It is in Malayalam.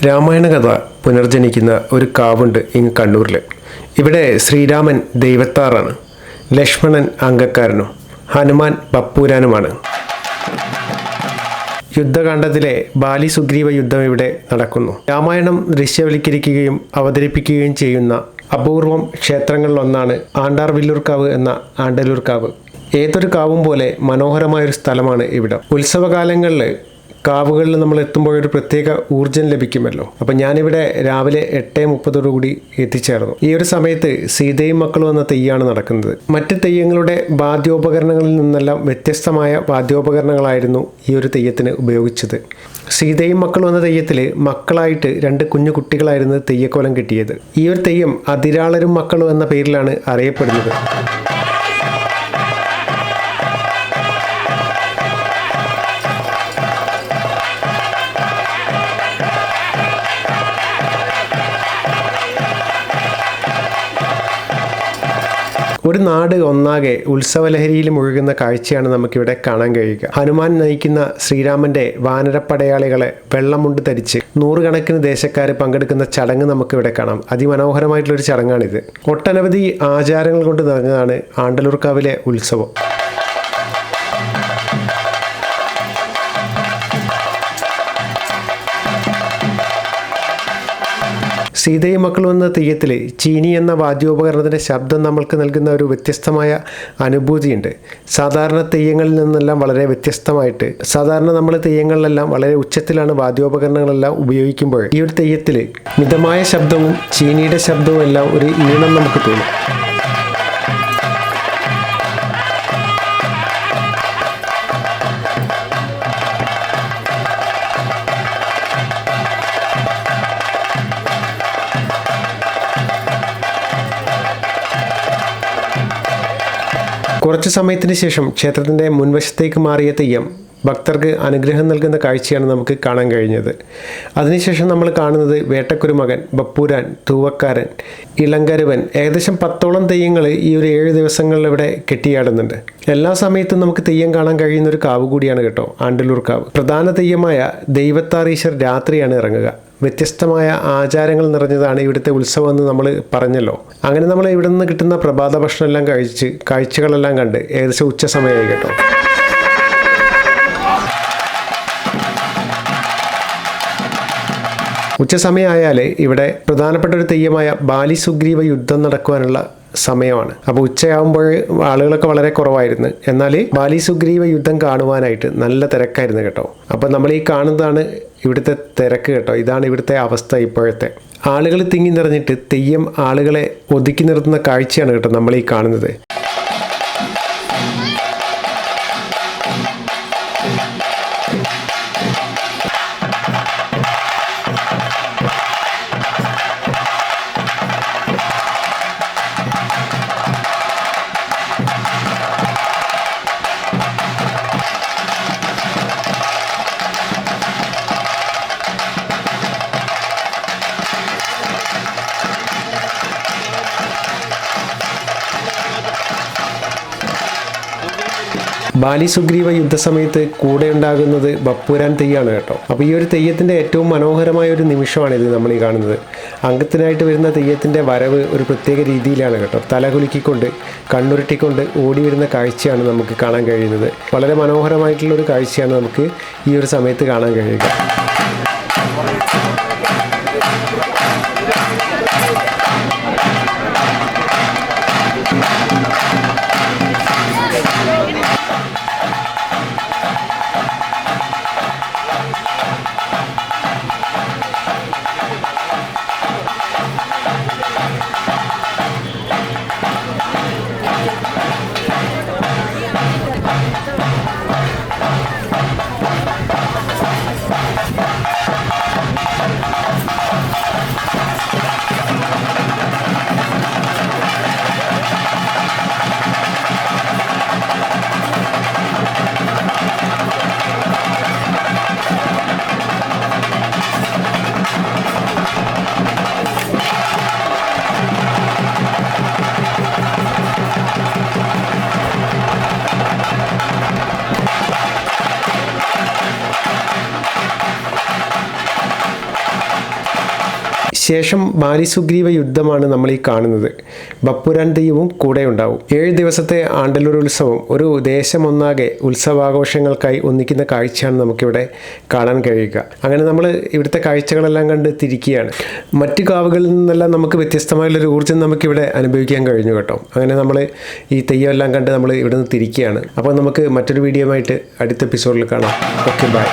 രാമായണ കഥ പുനർജനിക്കുന്ന ഒരു കാവുണ്ട് ഇങ്ങ് കണ്ണൂരിൽ. ഇവിടെ ശ്രീരാമൻ ദൈവത്താറാണ്, ലക്ഷ്മണൻ അംഗക്കാരനും ഹനുമാൻ ബപ്പൂരാനുമാണ്. യുദ്ധകാണ്ഡത്തിലെ ബാലി സുഗ്രീവ യുദ്ധം ഇവിടെ നടക്കുന്നു. രാമായണം ദൃശ്യവൽക്കരിക്കുകയും അവതരിപ്പിക്കുകയും ചെയ്യുന്ന അപൂർവം ക്ഷേത്രങ്ങളിലൊന്നാണ് ആണ്ടാർവില്ലൂർക്കാവ് എന്ന ആണ്ടല്ലൂർക്കാവ്. ഏതൊരു കാവും പോലെ മനോഹരമായൊരു സ്ഥലമാണ് ഇവിടം. ഉത്സവകാലങ്ങളിൽ കാവുകളിൽ നമ്മൾ എത്തുമ്പോൾ ഒരു പ്രത്യേക ഊർജ്ജം ലഭിക്കുമല്ലോ. അപ്പം ഞാനിവിടെ രാവിലെ 8:30 എത്തിച്ചേർന്നു. ഈ ഒരു സമയത്ത് സീതയും മക്കളും എന്ന തെയ്യാണ് നടക്കുന്നത്. മറ്റ് തെയ്യങ്ങളുടെ വാദ്യോപകരണങ്ങളിൽ നിന്നെല്ലാം വ്യത്യസ്തമായ വാദ്യോപകരണങ്ങളായിരുന്നു ഈ ഒരു തെയ്യത്തിന് ഉപയോഗിച്ചത്. സീതയും മക്കളും എന്ന തെയ്യത്തിൽ മക്കളായിട്ട് 2 കുഞ്ഞു കുട്ടികളായിരുന്നു തെയ്യക്കോലം കിട്ടിയത്. ഈ ഒരു തെയ്യം അതിരാളരും മക്കളും എന്ന പേരിലാണ് അറിയപ്പെടുന്നത്. ഒരു നാട് ഒന്നാകെ ഉത്സവലഹരിയിൽ മുഴുകുന്ന കാഴ്ചയാണ് നമുക്കിവിടെ കാണാൻ കഴിയുക. ഹനുമാൻ നയിക്കുന്ന ശ്രീരാമന്റെ വാനരപ്പടയാളികളെ വെള്ളമുണ്ട് ധരിച്ച് 100 കണക്കിന് ദേശക്കാർ പങ്കെടുക്കുന്ന ചടങ്ങ് നമുക്കിവിടെ കാണാം. അതിമനോഹരമായിട്ടുള്ളൊരു ചടങ്ങാണിത്. ഒട്ടനവധി ആചാരങ്ങൾ കൊണ്ട് നിറഞ്ഞതാണ് ആണ്ടല്ലൂർക്കാവിലെ ഉത്സവം. സീതയും മക്കളും എന്ന തെയ്യത്തിൽ ചീനി എന്ന വാദ്യോപകരണത്തിൻ്റെ ശബ്ദം നമ്മൾക്ക് നൽകുന്ന ഒരു വ്യത്യസ്തമായ അനുഭൂതിയുണ്ട്. സാധാരണ തെയ്യങ്ങളിൽ നിന്നെല്ലാം വളരെ വ്യത്യസ്തമായിട്ട്, സാധാരണ നമ്മൾ തെയ്യങ്ങളിലെല്ലാം വളരെ ഉച്ചത്തിലാണ് വാദ്യോപകരണങ്ങളെല്ലാം ഉപയോഗിക്കുമ്പോൾ, ഈ ഒരു തെയ്യത്തിൽ മിതമായ ശബ്ദവും ചീനിയുടെ ശബ്ദവും എല്ലാം ഒരു ഈണം നമുക്ക് തോന്നും. കുറച്ച് സമയത്തിന് ശേഷം ക്ഷേത്രത്തിൻ്റെ മുൻവശത്തേക്ക് മാറിയ തെയ്യം ഭക്തർക്ക് അനുഗ്രഹം നൽകുന്ന കാഴ്ചയാണ് നമുക്ക് കാണാൻ കഴിഞ്ഞത്. അതിനുശേഷം നമ്മൾ കാണുന്നത് വേട്ടക്കുരുമകൻ, ബപ്പൂരാൻ, തൂവക്കാരൻ, ഇളങ്കരുവൻ, ഏകദേശം 10ഓളം തെയ്യങ്ങൾ ഈ ഒരു 7 ദിവസങ്ങളിൽ ഇവിടെ കെട്ടിയാടുന്നുണ്ട്. എല്ലാ സമയത്തും നമുക്ക് തെയ്യം കാണാൻ കഴിയുന്ന ഒരു കാവ് കൂടിയാണ് കേട്ടോ ആണ്ടല്ലൂർക്കാവ്. പ്രധാന തെയ്യമായ ദൈവത്താറീശ്വർ രാത്രിയാണ് ഇറങ്ങുക. വ്യത്യസ്തമായ ആചാരങ്ങൾ നിറഞ്ഞതാണ് ഇവിടുത്തെ ഉത്സവം എന്ന് നമ്മൾ പറഞ്ഞല്ലോ. അങ്ങനെ നമ്മൾ ഇവിടെ നിന്ന് കിട്ടുന്ന പ്രഭാത ഭക്ഷണം എല്ലാം കഴിച്ച് കാഴ്ചകളെല്ലാം കണ്ട് ഏകദേശം ഉച്ച സമയമായി കേട്ടോ. ഉച്ച സമയമായാൽ ഇവിടെ പ്രധാനപ്പെട്ട ഒരു തെയ്യമായ ബാലി സുഗ്രീവ യുദ്ധം നടക്കുവാനുള്ള സമയമാണ്. അപ്പോൾ ഉച്ചയാകുമ്പോൾ ആളുകളൊക്കെ വളരെ കുറവായിരുന്നു. എന്നാൽ ബാലി സുഗ്രീവ യുദ്ധം കാണുവാനായിട്ട് നല്ല തിരക്കായിരുന്നു കേട്ടോ. അപ്പോൾ നമ്മൾ ഈ കാണുന്നതാണ് ഇവിടുത്തെ തിരക്ക് കേട്ടോ. ഇതാണ് ഇവിടുത്തെ അവസ്ഥ ഇപ്പോഴത്തെ. ആളുകൾ തിങ്ങി നിറഞ്ഞിട്ട് തെയ്യം ആളുകളെ ഒതുക്കി നിർത്തുന്ന കാഴ്ചയാണ് കേട്ടോ നമ്മൾ ഈ കാണുന്നത്. ബാലി സുഗ്രീവ യുദ്ധസമയത്ത് കൂടെ ഉണ്ടാകുന്നത് ബപ്പൂരാൻ തെയ്യാണ് കേട്ടോ. അപ്പോൾ ഈ ഒരു തെയ്യത്തിൻ്റെ ഏറ്റവും മനോഹരമായ ഒരു നിമിഷമാണിത് നമ്മൾ ഈ കാണുന്നത്. അംഗത്തിനായിട്ട് വരുന്ന തെയ്യത്തിൻ്റെ വരവ് ഒരു പ്രത്യേക രീതിയിലാണ് കേട്ടോ. തലകുലുക്കിക്കൊണ്ട് കണ്ണുരുട്ടിക്കൊണ്ട് ഓടി വരുന്ന കാഴ്ചയാണ് നമുക്ക് കാണാൻ കഴിയുന്നത്. വളരെ മനോഹരമായിട്ടുള്ളൊരു കാഴ്ചയാണ് നമുക്ക് ഈ ഒരു സമയത്ത് കാണാൻ കഴിയുക. ശേഷം ബാലിസുഗ്രീവ യുദ്ധമാണ് നമ്മൾ ഈ കാണുന്നത്. ബപ്പുരാൻ തെയ്യവും കൂടെ ഉണ്ടാവും. 7 ദിവസത്തെ ആണ്ടല്ലൂർ ഉത്സവം ഒരു ദേശമൊന്നാകെ ഉത്സവാഘോഷങ്ങൾക്കായി ഒന്നിക്കുന്ന കാഴ്ചയാണ് നമുക്കിവിടെ കാണാൻ കഴിയുക. അങ്ങനെ നമ്മൾ ഇവിടുത്തെ കാഴ്ചകളെല്ലാം കണ്ട് തിരിക്കുകയാണ്. മറ്റു കാവുകളിൽ നിന്നെല്ലാം നമുക്ക് വ്യത്യസ്തമായുള്ളൊരു ഊർജ്ജം നമുക്കിവിടെ അനുഭവിക്കാൻ കഴിഞ്ഞു കേട്ടോ. അങ്ങനെ നമ്മൾ ഈ തെയ്യമെല്ലാം കണ്ട് നമ്മൾ ഇവിടെ നിന്ന് തിരിക്കുകയാണ്. അപ്പോൾ നമുക്ക് മറ്റൊരു വീഡിയോ ആയിട്ട് അടുത്ത എപ്പിസോഡിൽ കാണാം. Okay, by.